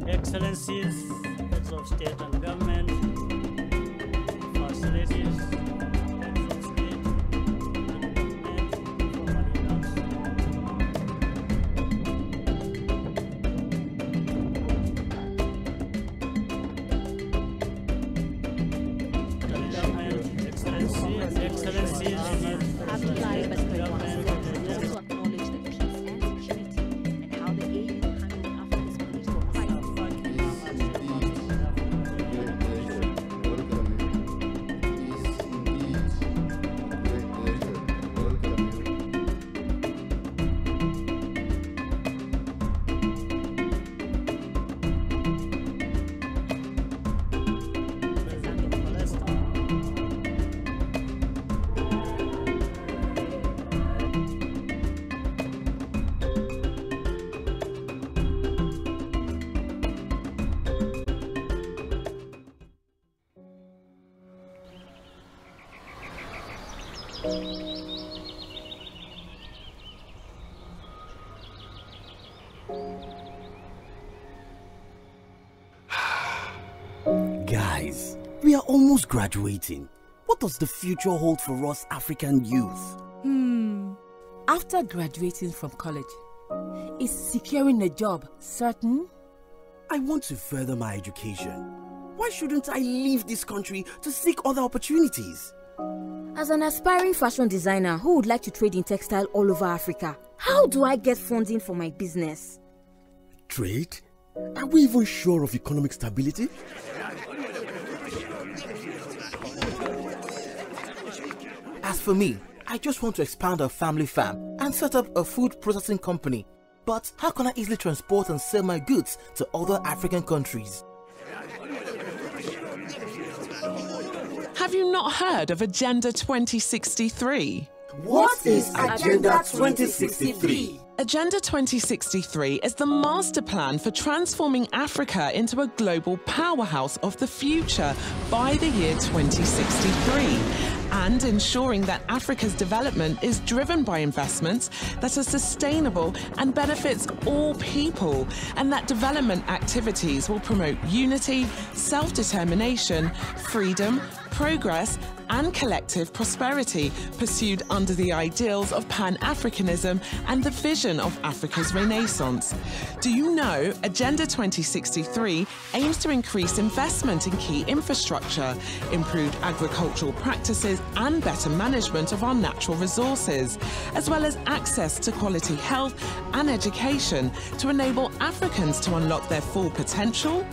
Excellencies, heads of state and government, facilities, heads of state and government, excellencies, Guys, we are almost graduating. What does the future hold for us African youth? After graduating from college, is securing a job certain? I want to further my education. Why shouldn't I leave this country to seek other opportunities? As an aspiring fashion designer who would like to trade in textile all over Africa, how do I get funding for my business? Trade? Are we even sure of economic stability? As for me, I just want to expand our family farm and set up a food processing company. But how can I easily transport and sell my goods to other African countries? Have you not heard of Agenda 2063? What is Agenda 2063? Agenda 2063 is the master plan for transforming Africa into a global powerhouse of the future by the year 2063. And ensuring that Africa's development is driven by investments that are sustainable and benefits all people, and that development activities will promote unity, self-determination, freedom, progress, and collective prosperity, pursued under the ideals of Pan-Africanism and the vision of Africa's Renaissance. Do you know Agenda 2063 aims to increase investment in key infrastructure, improved agricultural practices, and better management of our natural resources, as well as access to quality health and education to enable Africans to unlock their full potential?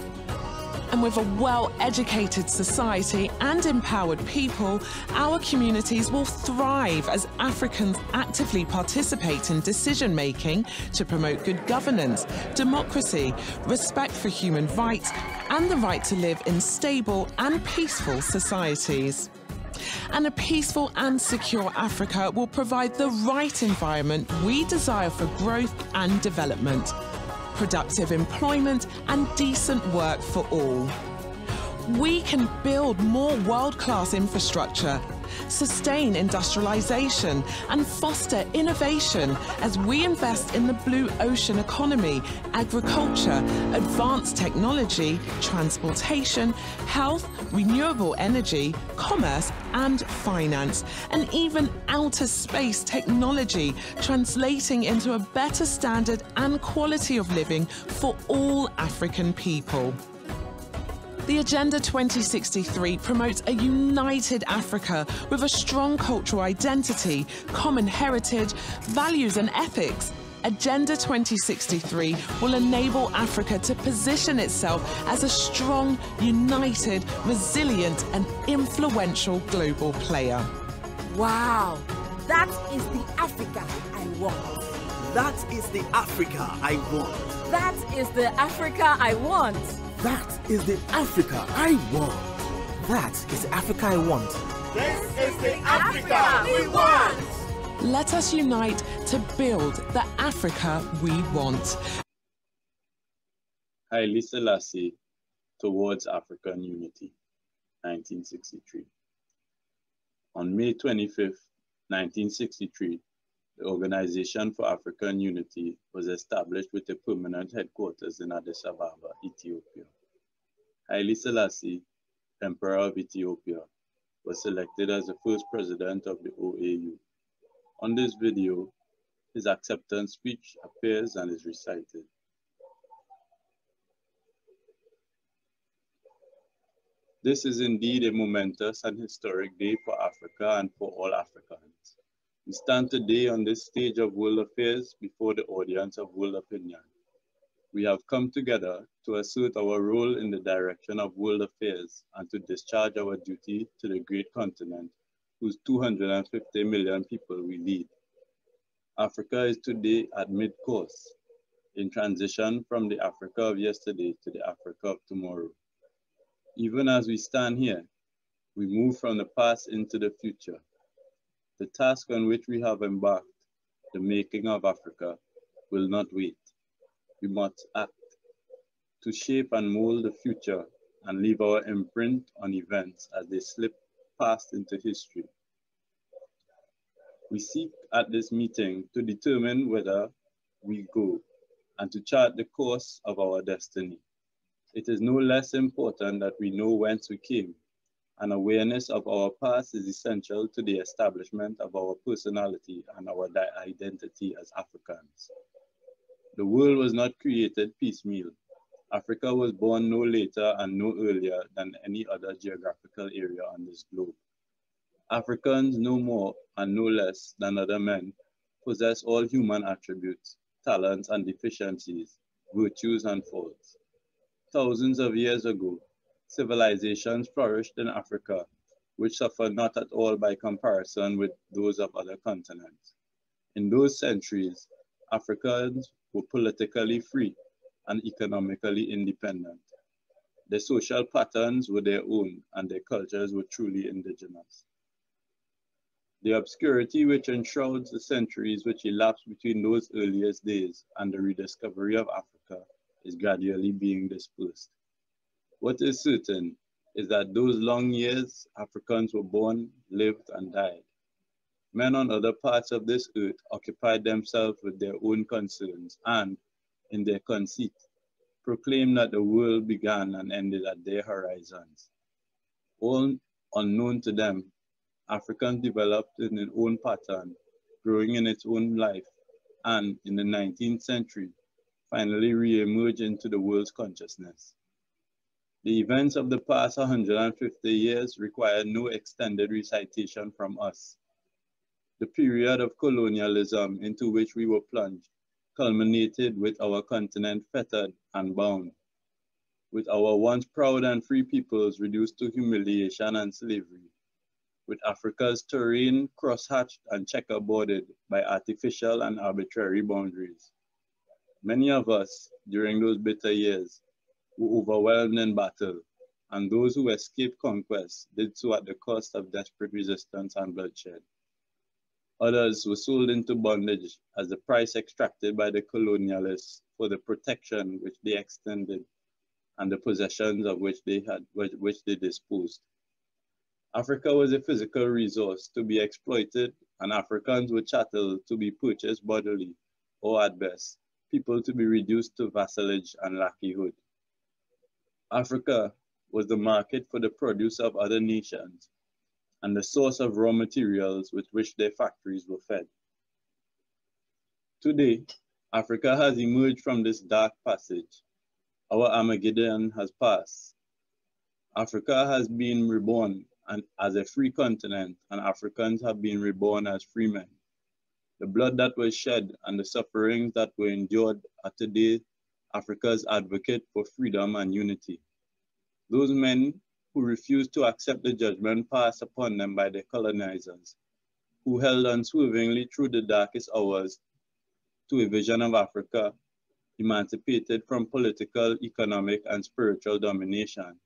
And with a well-educated society and empowered people, our communities will thrive as Africans actively participate in decision-making to promote good governance, democracy, respect for human rights, and the right to live in stable and peaceful societies. And a peaceful and secure Africa will provide the right environment we desire for growth and development, productive employment, and decent work for all. We can build more world-class infrastructure, sustain industrialization, and foster innovation as we invest in the blue ocean economy, agriculture, advanced technology, transportation, health, renewable energy, commerce, and finance, and even outer space technology, translating into a better standard and quality of living for all African people. The Agenda 2063 promotes a united Africa with a strong cultural identity, common heritage, values and ethics. Agenda 2063 will enable Africa to position itself as a strong, united, resilient and influential global player. Wow, that is the Africa I want. That is the Africa I want. That is the Africa I want. That is the Africa I want. That is the Africa I want. This is the Africa we want. Let us unite to build the Africa we want. Haile Selassie towards African unity, 1963. On May 25th, 1963, The Organization for African Unity was established with a permanent headquarters in Addis Ababa, Ethiopia. Haile Selassie, Emperor of Ethiopia, was selected as the first president of the OAU. On this video, his acceptance speech appears and is recited. This is indeed a momentous and historic day for Africa and for all Africans. We stand today on this stage of world affairs before the audience of world opinion. We have come together to assert our role in the direction of world affairs and to discharge our duty to the great continent whose 250 million people we lead. Africa is today at mid-course, in transition from the Africa of yesterday to the Africa of tomorrow. Even as we stand here, we move from the past into the future. The task on which we have embarked, the making of Africa, will not wait. We must act to shape and mold the future and leave our imprint on events as they slip past into history. We seek at this meeting to determine whether we go and to chart the course of our destiny. It is no less important that we know whence we came. An awareness of our past is essential to the establishment of our personality and our identity as Africans. The world was not created piecemeal. Africa was born no later and no earlier than any other geographical area on this globe. Africans no more and no less than other men possess all human attributes, talents and deficiencies, virtues and faults. Thousands of years ago, civilizations flourished in Africa, which suffered not at all by comparison with those of other continents. In those centuries, Africans were politically free and economically independent. Their social patterns were their own and their cultures were truly indigenous. The obscurity which enshrouds the centuries which elapsed between those earliest days and the rediscovery of Africa is gradually being dispersed. What is certain is that those long years Africans were born, lived, and died. Men on other parts of this earth occupied themselves with their own concerns and, in their conceit, proclaimed that the world began and ended at their horizons. All unknown to them, Africans developed in their own pattern, growing in its own life, and in the 19th century, finally re-emerged into the world's consciousness. The events of the past 150 years require no extended recitation from us. The period of colonialism into which we were plunged culminated with our continent fettered and bound, with our once proud and free peoples reduced to humiliation and slavery, with Africa's terrain cross-hatched and checkerboarded by artificial and arbitrary boundaries. Many of us, during those bitter years, were overwhelmed in battle, and those who escaped conquest did so at the cost of desperate resistance and bloodshed. Others were sold into bondage as the price extracted by the colonialists for the protection which they extended and the possessions of which they disposed. Africa was a physical resource to be exploited, and Africans were chattel to be purchased bodily, or at best, people to be reduced to vassalage and lackeyhood. Africa was the market for the produce of other nations and the source of raw materials with which their factories were fed. Today, Africa has emerged from this dark passage. Our Armageddon has passed. Africa has been reborn as a free continent, and Africans have been reborn as free men. The blood that was shed and the sufferings that were endured are today Africa's advocate for freedom and unity. Those men who refused to accept the judgment passed upon them by their colonizers, who held unswervingly through the darkest hours to a vision of Africa emancipated from political, economic, and spiritual domination,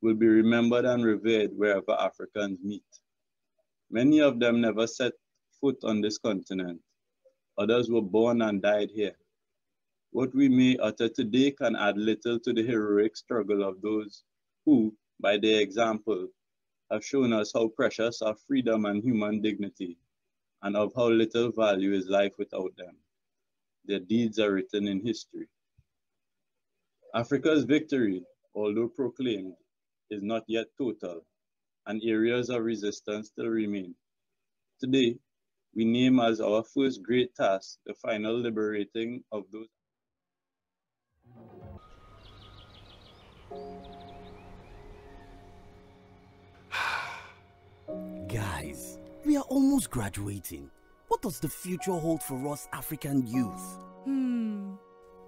will be remembered and revered wherever Africans meet. Many of them never set foot on this continent. Others were born and died here. What we may utter today can add little to the heroic struggle of those who, by their example, have shown us how precious are freedom and human dignity, and of how little value is life without them. Their deeds are written in history. Africa's victory, although proclaimed, is not yet total, and areas of resistance still remain. Today, we name as our first great task the final liberating of those. Guys, we are almost graduating. What does the future hold for us African youth?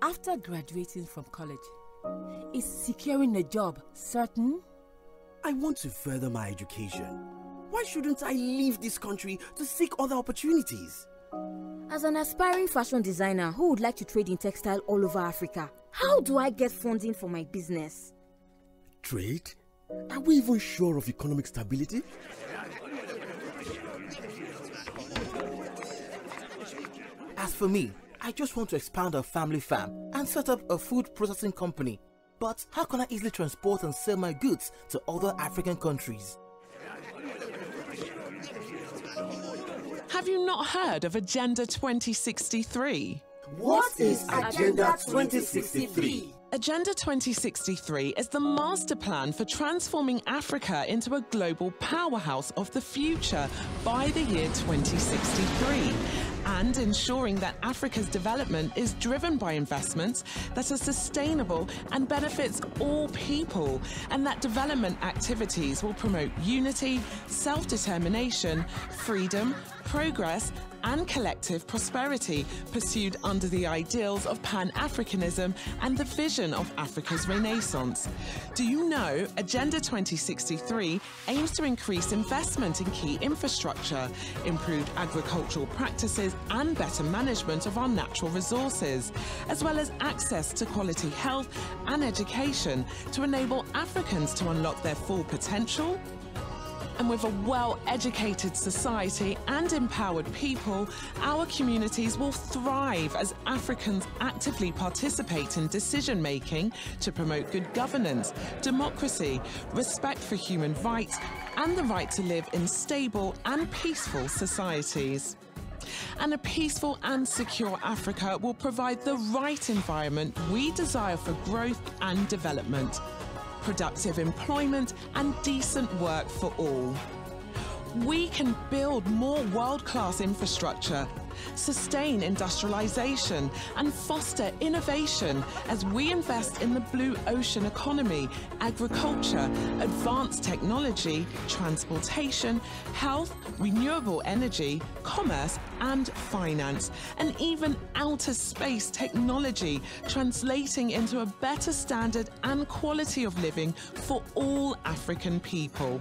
After graduating from college, is securing a job certain? I want to further my education. Why shouldn't I leave this country to seek other opportunities? As an aspiring fashion designer who would like to trade in textile all over Africa, how do I get funding for my business? Trade? Are we even sure of economic stability? As for me, I just want to expand our family farm and set up a food processing company. But how can I easily transport and sell my goods to other African countries? Have you not heard of Agenda 2063? What is Agenda 2063? Agenda 2063 is the master plan for transforming Africa into a global powerhouse of the future by the year 2063, and ensuring that Africa's development is driven by investments that are sustainable and benefits all people, and that development activities will promote unity, self-determination, freedom, progress, and collective prosperity pursued under the ideals of Pan-Africanism and the vision of Africa's Renaissance. Do you know Agenda 2063 aims to increase investment in key infrastructure, improved agricultural practices and better management of our natural resources, as well as access to quality health and education to enable Africans to unlock their full potential? And with a well-educated society and empowered people, our communities will thrive as Africans actively participate in decision-making to promote good governance, democracy, respect for human rights, and the right to live in stable and peaceful societies. And a peaceful and secure Africa will provide the right environment we desire for growth and development, productive employment and decent work for all. We can build more world-class infrastructure, sustain industrialization and foster innovation as we invest in the blue ocean economy, agriculture, advanced technology, transportation, health, renewable energy, commerce and finance, and even outer space technology, translating into a better standard and quality of living for all African people.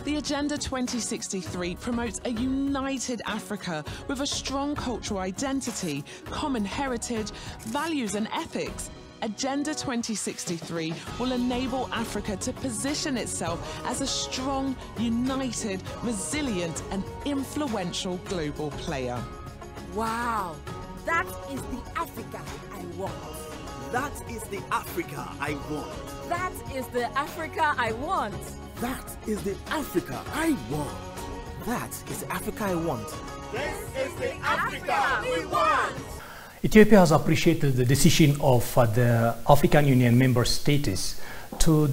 The Agenda 2063 promotes a united Africa with a strong cultural identity, common heritage, values and ethics. Agenda 2063 will enable Africa to position itself as a strong, united, resilient and influential global player. Wow, that is the Africa I want. That is the Africa I want. That is the Africa I want. That is the Africa I want. That is the Africa I want. This is the Africa we want. Ethiopia has appreciated the decision of the African Union member states to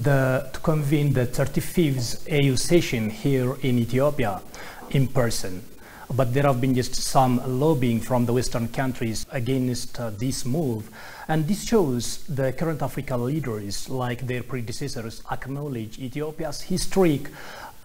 convene the 35th AU session here in Ethiopia in person. But there have been just some lobbying from the Western countries against this move. And this shows the current African leaders, like their predecessors, acknowledge Ethiopia's historic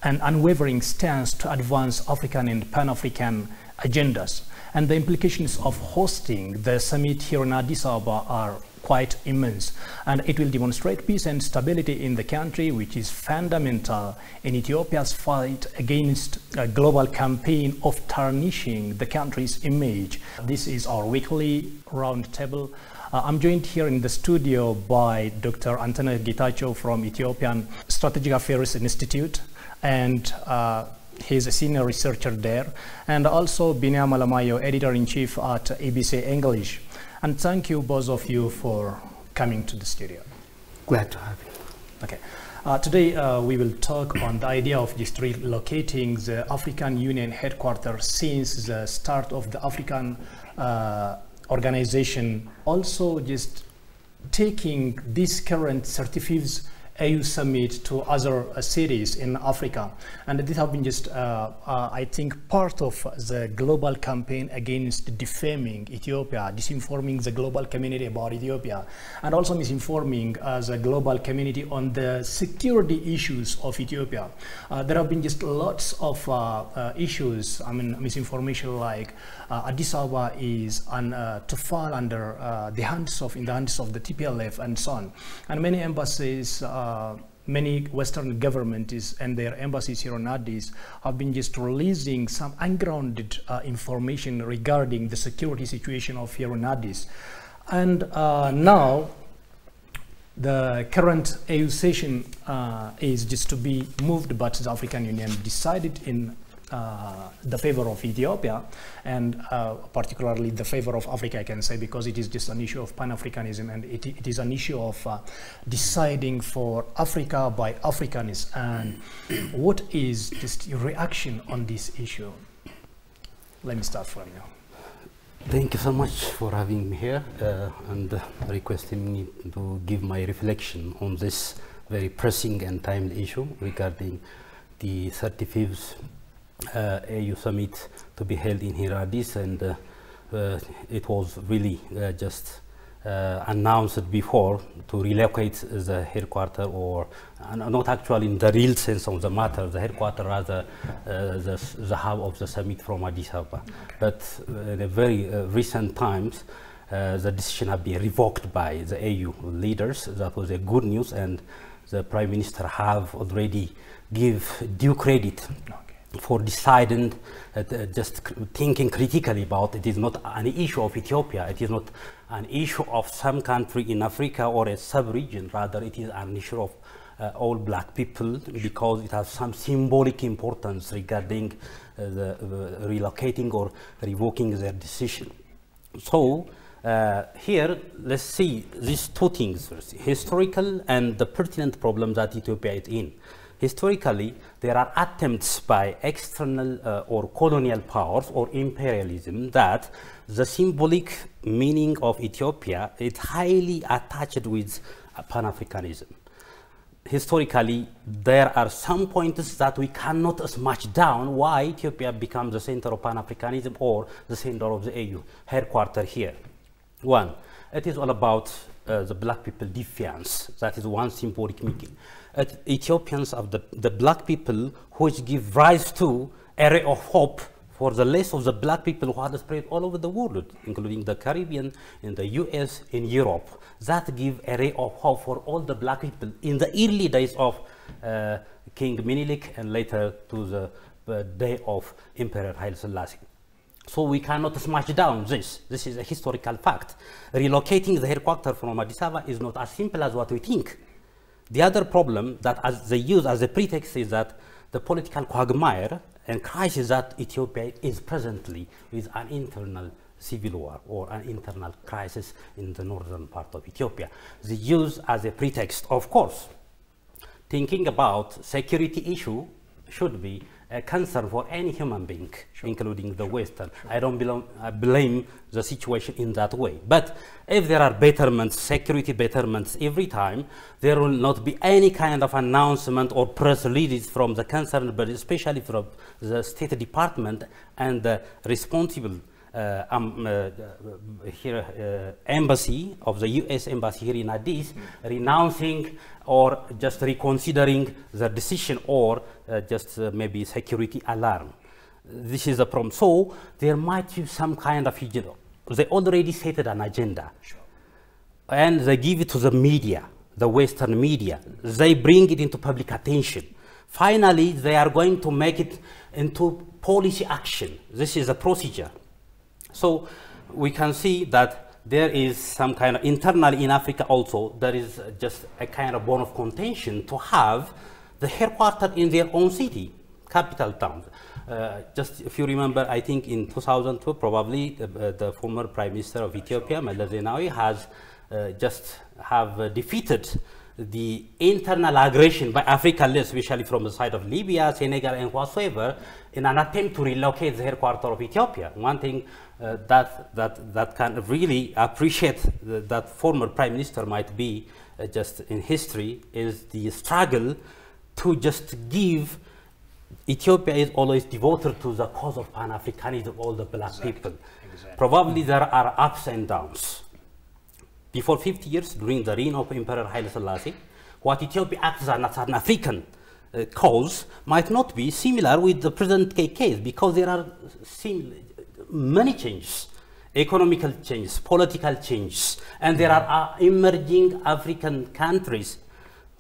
and unwavering stance to advance African and Pan-African agendas. And the implications of hosting the summit here in Addis Ababa are quite immense, and it will demonstrate peace and stability in the country, which is fundamental in Ethiopia's fight against a global campaign of tarnishing the country's image. This is our weekly roundtable. I'm joined here in the studio by Dr. Antene Getachew from Ethiopian Strategic Affairs Institute, and he's a senior researcher there, and also Binyam Alamayo, editor-in-chief at ABC English. And thank you, both of you, for coming to the studio. Glad to have you. Okay. Today we will talk on the idea of just relocating the African Union headquarters since the start of the African organization. Also just taking this current 35th AU summit to other cities in Africa, and this have been just I think part of the global campaign against defaming Ethiopia, disinforming the global community about Ethiopia, and also misinforming the global community on the security issues of Ethiopia. There have been just lots of issues, I mean misinformation, like Addis Ababa is to fall under in the hands of the TPLF and so on, and many embassies, many Western governments and their embassies here on Addis have been just releasing some ungrounded information regarding the security situation of here on Addis. And now the current AU session is just to be moved, but the African Union decided in the favor of Ethiopia, and particularly the favor of Africa, I can say, because it is just an issue of Pan-Africanism, and it is an issue of deciding for Africa by Africanists. And what is just your reaction on this issue? Let me start from you. Thank you so much for having me here and requesting me to give my reflection on this very pressing and timely issue regarding the 35th AU summit to be held in here Addis, and it was really just announced before to relocate the headquarters, or not actually in the real sense of the matter, the headquarters, rather the hub of the summit from Addis Ababa. Okay. But in a very recent times, the decision has been revoked by the AU leaders. That was a good news, and the Prime Minister have already give due credit for deciding, just thinking critically about it. Is not an issue of Ethiopia, it is not an issue of some country in Africa or a sub-region, rather it is an issue of all black people, because it has some symbolic importance regarding the relocating or revoking their decision. So here, let's see these two things first, historical and the pertinent problem that Ethiopia is in. Historically, there are attempts by external or colonial powers or imperialism that the symbolic meaning of Ethiopia is highly attached with Pan-Africanism. Historically, there are some points that we cannot smash down why Ethiopia becomes the center of Pan-Africanism or the center of the AU headquarters here. One, it is all about the black people defiance. That is one symbolic meaning. Ethiopians of the black people, which give rise to a ray of hope for the rest of the black people who are spread all over the world, including the Caribbean, in the US, in Europe. That give a ray of hope for all the black people in the early days of King Menelik and later to the day of Emperor Haile Selassie. So we cannot smash down this. This is a historical fact. Relocating the headquarters from Addis Ababa is not as simple as what we think. The other problem that they use as a pretext is that the political quagmire and crisis that Ethiopia is presently with an internal civil war or an internal crisis in the northern part of Ethiopia. They use as a pretext, of course, thinking about security issue should be a concern for any human being, including the Western. I don't blame the situation in that way. But if there are betterments, security betterments every time, there will not be any kind of announcement or press releases from the concerned, but especially from the State Department and the responsible embassy of the US embassy here in Addis, renouncing or just reconsidering the decision, or just maybe security alarm. This is a problem. So there might be some kind of, they already set an agenda, and they give it to the media, the Western media. They bring it into public attention. Finally, they are going to make it into policy action. This is a procedure. So we can see that there is some kind of, internally in Africa also, there is just a kind of bone of contention to have the headquarters in their own city, capital towns. Just if you remember, I think in 2002, probably the former Prime Minister of Ethiopia, Meles Zenawi, has just defeated the internal aggression by African leaders, especially from the side of Libya, Senegal, and whatsoever, in an attempt to relocate the headquarters of Ethiopia. One thing that can really appreciate that former prime minister might be just in history is the struggle to just give. Ethiopia is always devoted to the cause of Pan-Africanism, all the black people. Exactly. Probably there are ups and downs. Before 50 years, during the reign of Emperor Haile Selassie, what Ethiopia acts as an African cause might not be similar with the present case, because there are many changes, economical changes, political changes, and there are emerging African countries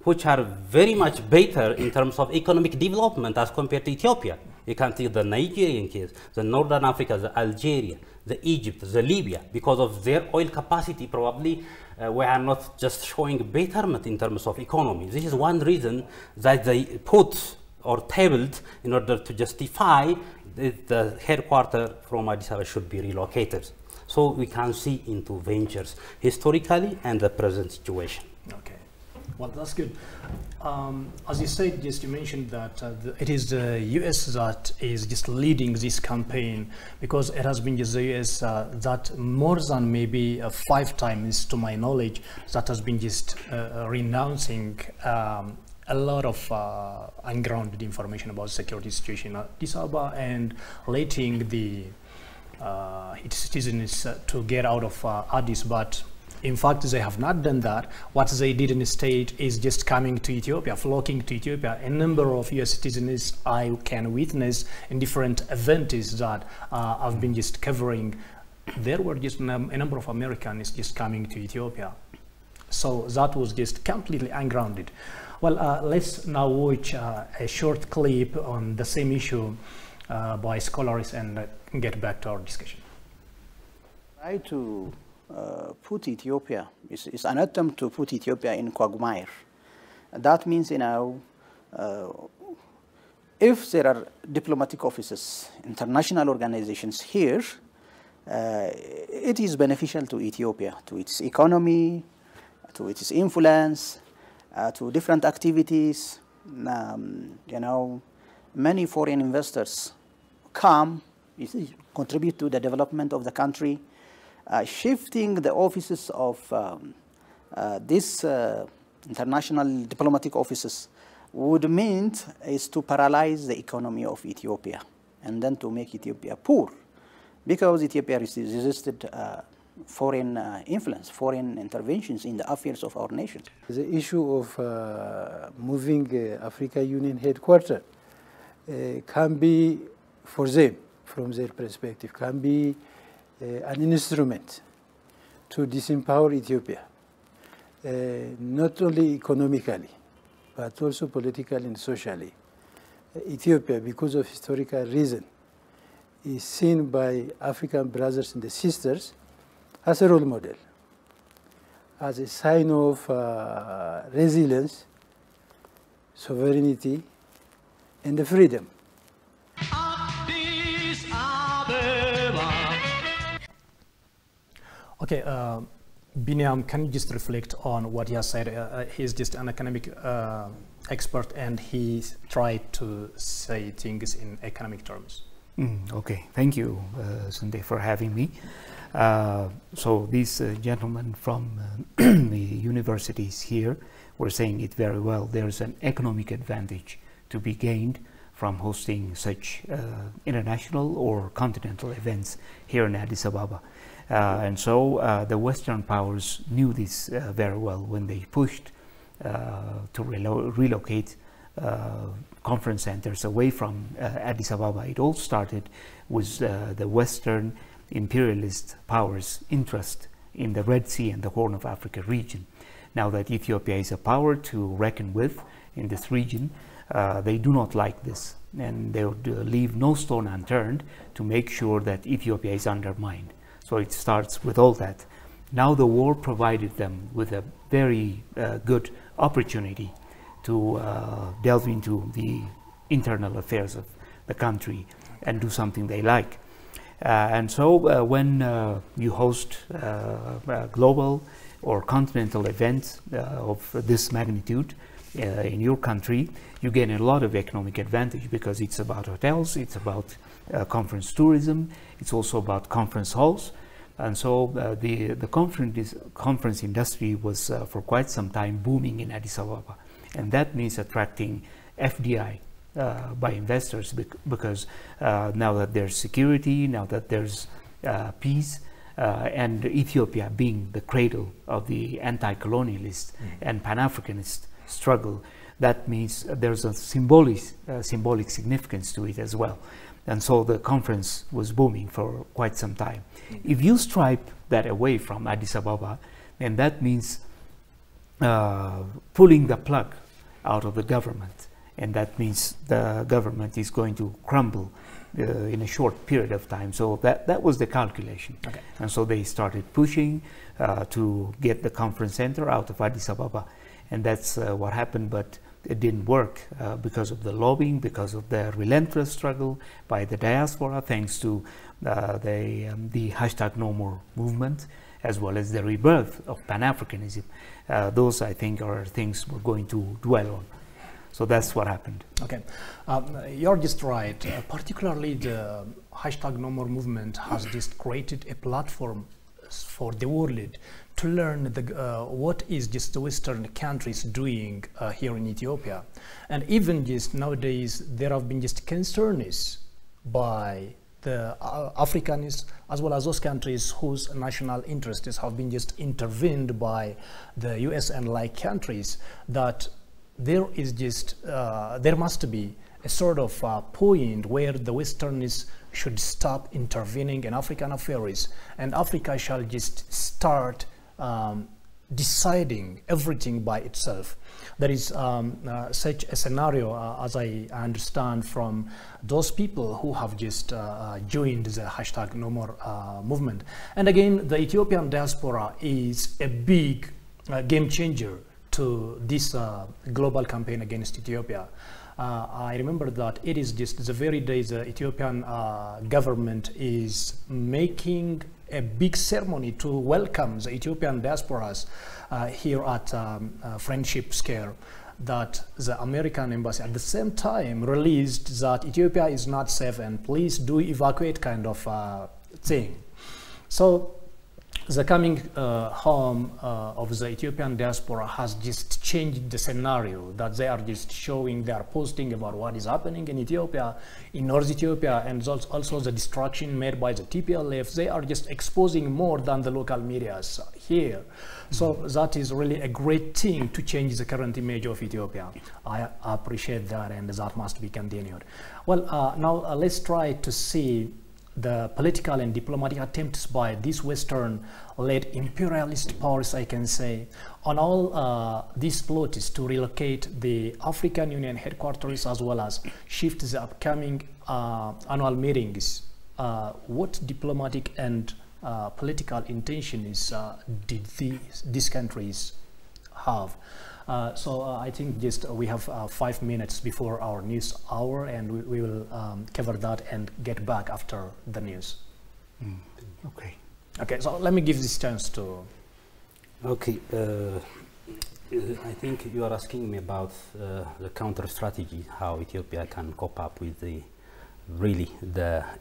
which are very much better in terms of economic development as compared to Ethiopia. You can take the Nigerian case, the Northern Africa, the Algeria, the Egypt, the Libya. Because of their oil capacity, probably we are not just showing betterment in terms of economy. This is one reason that they put or tabled in order to justify the headquarters from Addis Ababa should be relocated. So we can see into ventures historically and the present situation. Okay. Well, that's good. As you said, just you mentioned that it is the US that is just leading this campaign, because it has been just the US that more than maybe 5 times, to my knowledge, that has been just renouncing a lot of ungrounded information about the security situation at Addis Ababa and letting the its citizens to get out of Addis. But in fact, they have not done that. What they did instead is just coming to Ethiopia, flocking to Ethiopia. A number of US citizens I can witness in different events that I've been just covering. There were just a number of Americans just coming to Ethiopia. So that was just completely ungrounded. Well, let's now watch a short clip on the same issue by scholars and get back to our discussion. Try to put Ethiopia, is an attempt to put Ethiopia in quagmire. That means, you know, if there are diplomatic offices, international organizations here, it is beneficial to Ethiopia, to its economy, to its influence, to different activities. You know, many foreign investors come, contribute to the development of the country. Shifting the offices of these international diplomatic offices would mean is to paralyze the economy of Ethiopia and then to make Ethiopia poor, because Ethiopia resisted foreign influence, foreign interventions in the affairs of our nation. The issue of moving African Union headquarters can be, for them, from their perspective, can be an instrument to disempower Ethiopia, not only economically, but also politically and socially. Ethiopia, because of historical reason, is seen by African brothers and sisters as a role model, as a sign of resilience, sovereignty, and freedom. Okay, Binyam, can you just reflect on what he has said? He's just an economic expert, and he tried to say things in economic terms. Okay, thank you, Sunday, for having me. So these gentlemen from the universities here were saying it very well. There's an economic advantage to be gained from hosting such international or continental events here in Addis Ababa. And so the Western powers knew this very well when they pushed to relocate conference centers away from Addis Ababa. It all started with the Western imperialist powers' interest in the Red Sea and the Horn of Africa region. Now that Ethiopia is a power to reckon with in this region, they do not like this, and they would leave no stone unturned to make sure that Ethiopia is undermined. So it starts with all that. Now the war provided them with a very good opportunity to delve into the internal affairs of the country and do something they like. And so when you host global or continental events of this magnitude in your country, you gain a lot of economic advantage because it's about hotels, it's about conference tourism, it's also about conference halls. And so the conference industry was for quite some time booming in Addis Ababa. And that means attracting FDI by investors because now that there's security, now that there's peace, and Ethiopia being the cradle of the anti-colonialist and Pan-Africanist struggle, that means there's a symbolic significance to it as well. And so the conference was booming for quite some time. If you stripe that away from Addis Ababa, then that means pulling the plug out of the government. And that means the government is going to crumble in a short period of time. So that was the calculation. Okay. And so they started pushing to get the conference center out of Addis Ababa. And that's what happened, but it didn't work because of the lobbying, because of the relentless struggle by the diaspora, thanks to the hashtag No More movement, as well as the rebirth of Pan-Africanism. Those, I think, are things we're going to dwell on. So that's what happened. Okay, you're just right. Particularly the hashtag No More movement has just created a platform for the world to learn what is just the Western countries doing here in Ethiopia. And even just nowadays, there have been just concerns by the Africanists as well as those countries whose national interests have been just intervened by the US and like countries, that there is just, there must be a sort of point where the Westernists should stop intervening in African affairs, and Africa shall just start deciding everything by itself. There is such a scenario, as I understand from those people who have just joined the hashtag No More movement. And again, the Ethiopian diaspora is a big game changer to this global campaign against Ethiopia. I remember that it is just the very day the Ethiopian government is making a big ceremony to welcome the Ethiopian diasporas here at Friendship Square, that the American embassy at the same time released that Ethiopia is not safe and please do evacuate kind of thing. So the coming home of the Ethiopian diaspora has just changed the scenario, that they are just showing, they are posting about what is happening in Ethiopia, in North Ethiopia, and also the destruction made by the TPLF. They are just exposing more than the local medias here. So that is really a great thing to change the current image of Ethiopia. I appreciate that, and that must be continued. Well, now let's try to see the political and diplomatic attempts by these Western-led imperialist powers, I can say, on all these plots to relocate the African Union headquarters as well as shift the upcoming annual meetings. What diplomatic and political intentions did these countries have? So I think just we have 5 minutes before our news hour, and we will cover that and get back after the news. Okay. Okay, so let me give this chance to... Okay, I think you are asking me about the counter strategy, how Ethiopia can cope up with the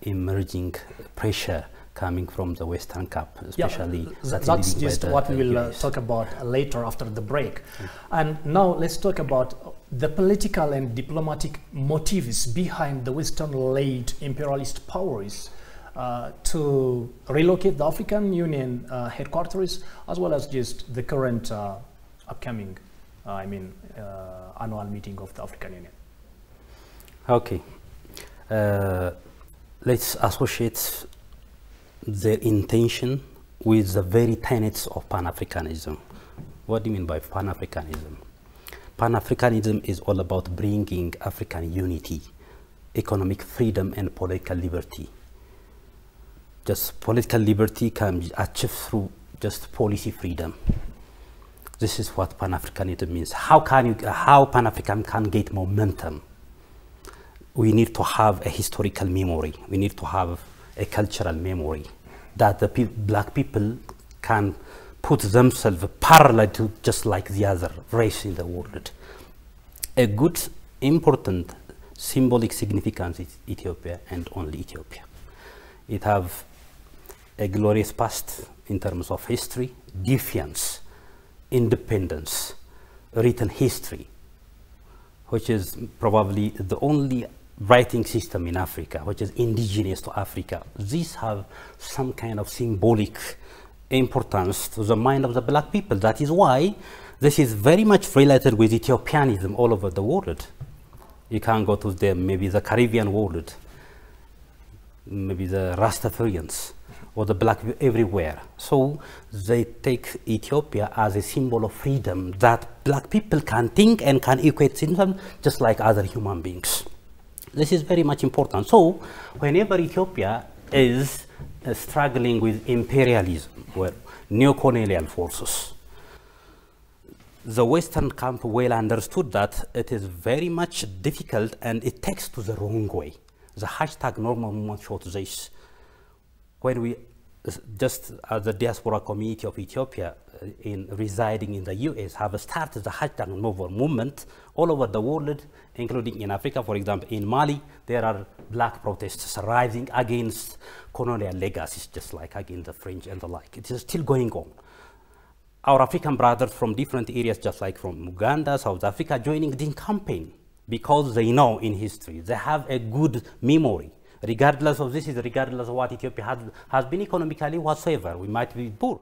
emerging pressure coming from the Western Cap, especially. Yeah, that's just what we will talk about later after the break. And now let's talk about the political and diplomatic motives behind the Western-led imperialist powers to relocate the African Union headquarters, as well as just the current upcoming, annual meeting of the African Union. Okay. Let's associate their intention with the very tenets of Pan-Africanism. What do you mean by Pan-Africanism? Pan-Africanism is all about bringing African unity, economic freedom, and political liberty. Just political liberty can be achieved through just policy freedom. This is what Pan-Africanism means. How Pan-African can get momentum? We need to have a historical memory. We need to have a cultural memory that the black people can put themselves parallel to just like the other race in the world. A good, important symbolic significance is Ethiopia and only Ethiopia. It have a glorious past in terms of history, defiance, independence, written history, which is probably the only writing system in Africa, which is indigenous to Africa. These have some kind of symbolic importance to the mind of the black people. That is why this is very much related with Ethiopianism all over the world. You can go to maybe the Caribbean world, maybe the Rastafarians, or the black everywhere. So they take Ethiopia as a symbol of freedom that black people can think and can equate in them just like other human beings. This is very much important. So whenever Ethiopia is struggling with imperialism, or neo-colonial forces, the Western camp well understood that it is very much difficult and it takes to the wrong way. The hashtag normal movement showed this. When we just as the diaspora community of Ethiopia residing in the US have started the hashtag normal movement all over the world, including in Africa. For example, in Mali, there are black protests rising against colonial legacies, just like against the French and the like. It is still going on. Our African brothers from different areas, just like from Uganda, South Africa, joining the campaign because they know in history, they have a good memory. Regardless of this, regardless of what Ethiopia has been economically whatsoever, we might be poor.